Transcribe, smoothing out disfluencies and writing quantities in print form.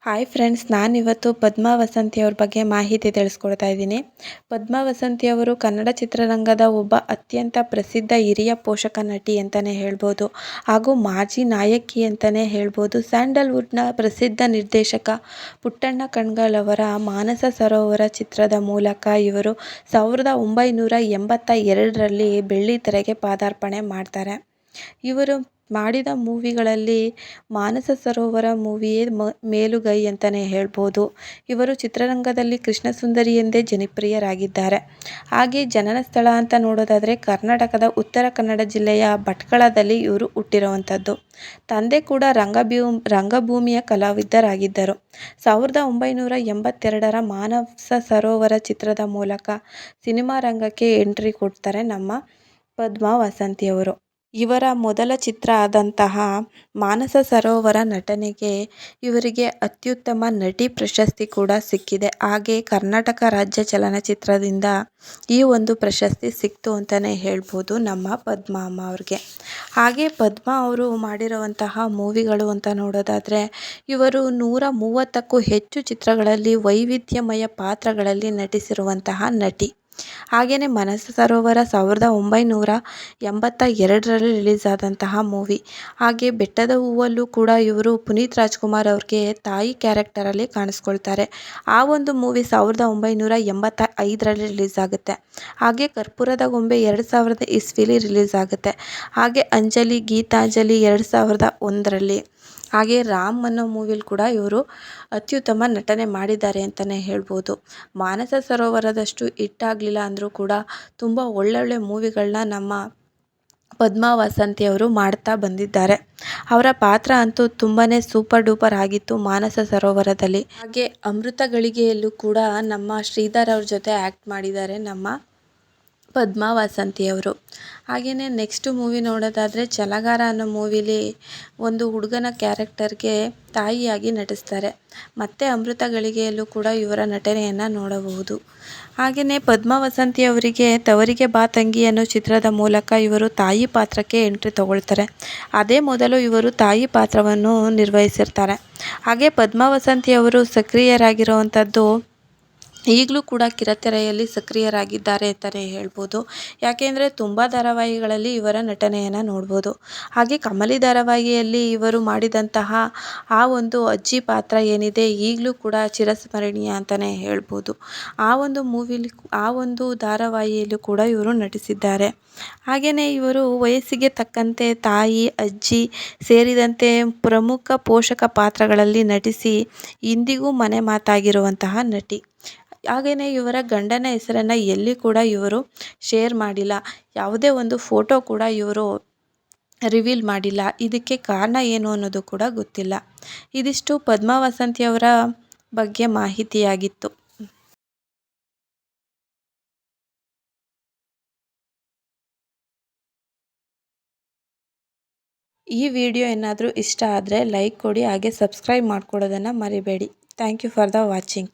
Hi friends, ನಾನಿವತ್ತು ಪದ್ಮಾ ವಸಂತಿಯವ್ರ ಬಗ್ಗೆ ಮಾಹಿತಿ ತಿಳಿಸ್ಕೊಡ್ತಾ ಇದ್ದೀನಿ. ಪದ್ಮಾ ವಸಂತಿಯವರು ಕನ್ನಡ ಚಿತ್ರರಂಗದ ಒಬ್ಬ ಅತ್ಯಂತ ಪ್ರಸಿದ್ಧ ಹಿರಿಯ ಪೋಷಕ ನಟಿ ಅಂತಲೇ ಹೇಳ್ಬೋದು, ಹಾಗೂ ಮಾಜಿ ನಾಯಕಿ ಅಂತಲೇ ಹೇಳ್ಬೋದು. ಸ್ಯಾಂಡಲ್ವುಡ್ನ ಪ್ರಸಿದ್ಧ ನಿರ್ದೇಶಕ ಪುಟ್ಟಣ್ಣ ಕಣಗಾಲ್ ಅವರ ಮಾನಸ ಸರೋವರ ಚಿತ್ರದ ಮೂಲಕ ಇವರು 1982ರಲ್ಲಿ ಬೆಳ್ಳಿತೆರೆಗೆ ಪಾದಾರ್ಪಣೆ ಮಾಡ್ತಾರೆ. ಇವರು ಮಾಡಿದ ಮೂವಿಗಳಲ್ಲಿ ಮಾನಸ ಸರೋವರ ಮೂವಿಯೇ ಮೇಲುಗೈ ಅಂತಲೇ ಹೇಳ್ಬೋದು. ಇವರು ಚಿತ್ರರಂಗದಲ್ಲಿ ಕೃಷ್ಣ ಸುಂದರಿ ಎಂದೇ ಜನಪ್ರಿಯರಾಗಿದ್ದಾರೆ. ಹಾಗೆ ಜನನ ಸ್ಥಳ ಅಂತ ನೋಡೋದಾದರೆ ಕರ್ನಾಟಕದ ಉತ್ತರ ಕನ್ನಡ ಜಿಲ್ಲೆಯ ಭಟ್ಕಳದಲ್ಲಿ ಇವರು ಹುಟ್ಟಿರುವಂಥದ್ದು. ತಂದೆ ಕೂಡ ರಂಗಭೂಮಿಯ ಕಲಾವಿದರಾಗಿದ್ದರು. 1982ರ ಮಾನಸ ಸರೋವರ ಚಿತ್ರದ ಮೂಲಕ ಸಿನಿಮಾ ರಂಗಕ್ಕೆ ಎಂಟ್ರಿ ಕೊಡ್ತಾರೆ ನಮ್ಮ ಪದ್ಮಾ ವಸಂತಿಯವರು. ಇವರ ಮೊದಲ ಚಿತ್ರ ಆದಂತಹ ಮಾನಸ ಸರೋವರ ನಟನೆಗೆ ಇವರಿಗೆ ಅತ್ಯುತ್ತಮ ನಟಿ ಪ್ರಶಸ್ತಿ ಕೂಡ ಸಿಕ್ಕಿದೆ. ಹಾಗೆ ಕರ್ನಾಟಕ ರಾಜ್ಯ ಚಲನಚಿತ್ರದಿಂದ ಈ ಒಂದು ಪ್ರಶಸ್ತಿ ಸಿಕ್ತು ಅಂತಲೇ ಹೇಳ್ಬೋದು ನಮ್ಮ ಪದ್ಮಾ ಅಮ್ಮ ಅವ್ರಿಗೆ. ಹಾಗೆ ಪದ್ಮಾ ಅವರು ಮಾಡಿರುವಂತಹ ಮೂವಿಗಳು ಅಂತ ನೋಡೋದಾದರೆ ಇವರು 130ಕ್ಕೂ ಹೆಚ್ಚು ಚಿತ್ರಗಳಲ್ಲಿ ವೈವಿಧ್ಯಮಯ ಪಾತ್ರಗಳಲ್ಲಿ ನಟಿಸಿರುವಂತಹ ನಟಿ. ಹಾಗೆಯೇ ಮಾನಸ ಸರೋವರ 1982ರಲ್ಲಿ ರಿಲೀಸ್ ಆದಂತಹ ಮೂವಿ. ಹಾಗೆ ಬೆಟ್ಟದ ಹೂವಲ್ಲೂ ಕೂಡ ಇವರು ಪುನೀತ್ ರಾಜ್ಕುಮಾರ್ ಅವ್ರಿಗೆ ತಾಯಿ ಕ್ಯಾರೆಕ್ಟರಲ್ಲಿ ಕಾಣಿಸ್ಕೊಳ್ತಾರೆ. ಆ ಒಂದು ಮೂವಿ 1985ರಲ್ಲಿ ರಿಲೀಸ್ ಆಗುತ್ತೆ. ಹಾಗೆ ಕರ್ಪೂರದ ಗೊಂಬೆ 2000 ಇಸ್ವಿಲಿ ರಿಲೀಸ್ ಆಗುತ್ತೆ. ಹಾಗೆ ಅಂಜಲಿ ಗೀತಾಂಜಲಿ 2001ರಲ್ಲಿ. ಹಾಗೆ ರಾಮ್ ಅನ್ನೋ ಮೂವಿಲಿ ಕೂಡ ಇವರು ಅತ್ಯುತ್ತಮ ನಟನೆ ಮಾಡಿದ್ದಾರೆ ಅಂತಲೇ ಹೇಳ್ಬೋದು. ಮಾನಸ ಸರೋವರದಷ್ಟು ಹಿಟ್ಟಾಗಲಿಲ್ಲ ಅಂದರೂ ಕೂಡ ತುಂಬ ಒಳ್ಳೊಳ್ಳೆ ಮೂವಿಗಳನ್ನ ನಮ್ಮ ಪದ್ಮಾ ವಸಂತಿಯವರು ಮಾಡ್ತಾ ಬಂದಿದ್ದಾರೆ. ಅವರ ಪಾತ್ರ ಅಂತೂ ತುಂಬಾ ಸೂಪರ್ ಡೂಪರ್ ಆಗಿತ್ತು ಮಾನಸ ಸರೋವರದಲ್ಲಿ. ಹಾಗೆ ಅಮೃತ ಗಳಿಗೆಯಲ್ಲೂ ಕೂಡ ನಮ್ಮ ಶ್ರೀಧರ್ ಅವ್ರ ಜೊತೆ ಆ್ಯಕ್ಟ್ ಮಾಡಿದ್ದಾರೆ ನಮ್ಮ ಪದ್ಮಾ ವಸಂತಿಯವರು. ಹಾಗೆಯೇ ನೆಕ್ಸ್ಟ್ ಮೂವಿ ನೋಡೋದಾದರೆ ಛಲಗಾರ ಅನ್ನೋ ಮೂವಿಲಿ ಒಂದು ಹುಡುಗನ ಕ್ಯಾರೆಕ್ಟರ್ಗೆ ತಾಯಿಯಾಗಿ ನಟಿಸ್ತಾರೆ. ಮತ್ತು ಅಮೃತ ಗಳಿಗೆಯಲ್ಲೂ ಕೂಡ ಇವರ ನಟನೆಯನ್ನು ನೋಡಬಹುದು. ಹಾಗೆಯೇ ಪದ್ಮಾ ವಸಂತಿಯವರಿಗೆ ತವರಿಗೆ ಬಾ ತಂಗಿ ಅನ್ನೋ ಚಿತ್ರದ ಮೂಲಕ ಇವರು ತಾಯಿ ಪಾತ್ರಕ್ಕೆ ಎಂಟ್ರಿ ತಗೊಳ್ತಾರೆ. ಅದೇ ಮೊದಲು ಇವರು ತಾಯಿ ಪಾತ್ರವನ್ನು ನಿರ್ವಹಿಸಿರ್ತಾರೆ. ಹಾಗೆ ಪದ್ಮಾ ವಸಂತಿಯವರು ಸಕ್ರಿಯರಾಗಿರುವಂಥದ್ದು ಈಗಲೂ ಕೂಡ ಕಿರುತೆರೆಯಲ್ಲಿ ಸಕ್ರಿಯರಾಗಿದ್ದಾರೆ ಅಂತಲೇ ಹೇಳ್ಬೋದು. ಯಾಕೆಂದರೆ ತುಂಬ ಧಾರಾವಾಹಿಗಳಲ್ಲಿ ಇವರ ನಟನೆಯನ್ನು ನೋಡ್ಬೋದು. ಹಾಗೆ ಕಮಲಿ ಧಾರಾವಾಹಿಯಲ್ಲಿ ಇವರು ಮಾಡಿದಂತಹ ಆ ಒಂದು ಅಜ್ಜಿ ಪಾತ್ರ ಏನಿದೆ ಈಗಲೂ ಕೂಡ ಚಿರಸ್ಮರಣೀಯ ಅಂತಲೇ ಹೇಳ್ಬೋದು. ಆ ಒಂದು ಧಾರಾವಾಹಿಯಲ್ಲೂ ಕೂಡ ಇವರು ನಟಿಸಿದ್ದಾರೆ. ಹಾಗೆಯೇ ಇವರು ವಯಸ್ಸಿಗೆ ತಕ್ಕಂತೆ ತಾಯಿ, ಅಜ್ಜಿ ಸೇರಿದಂತೆ ಪ್ರಮುಖ ಪೋಷಕ ಪಾತ್ರಗಳಲ್ಲಿ ನಟಿಸಿ ಇಂದಿಗೂ ಮನೆ ಮಾತಾಗಿರುವಂತಹ ನಟಿ. ಹಾಗೆಯೇ ಇವರ ಗಂಡನ ಹೆಸರನ್ನು ಎಲ್ಲಿ ಕೂಡ ಇವರು ಶೇರ್ ಮಾಡಿಲ್ಲ. ಯಾವುದೇ ಒಂದು ಫೋಟೋ ಕೂಡ ಇವರು ರಿವೀಲ್ ಮಾಡಿಲ್ಲ. ಇದಕ್ಕೆ ಕಾರಣ ಏನು ಅನ್ನೋದು ಕೂಡ ಗೊತ್ತಿಲ್ಲ. ಇದಿಷ್ಟು ಪದ್ಮಾ ವಸಂತಿಯವರ ಬಗ್ಗೆ ಮಾಹಿತಿಯಾಗಿತ್ತು. ಈ ವಿಡಿಯೋ ಏನಾದರೂ ಇಷ್ಟ ಆದರೆ ಲೈಕ್ ಕೊಡಿ, ಹಾಗೆ ಸಬ್ಸ್ಕ್ರೈಬ್ ಮಾಡ್ಕೊಳ್ಳೋದನ್ನು ಮರಿಬೇಡಿ. Thank you for the watching.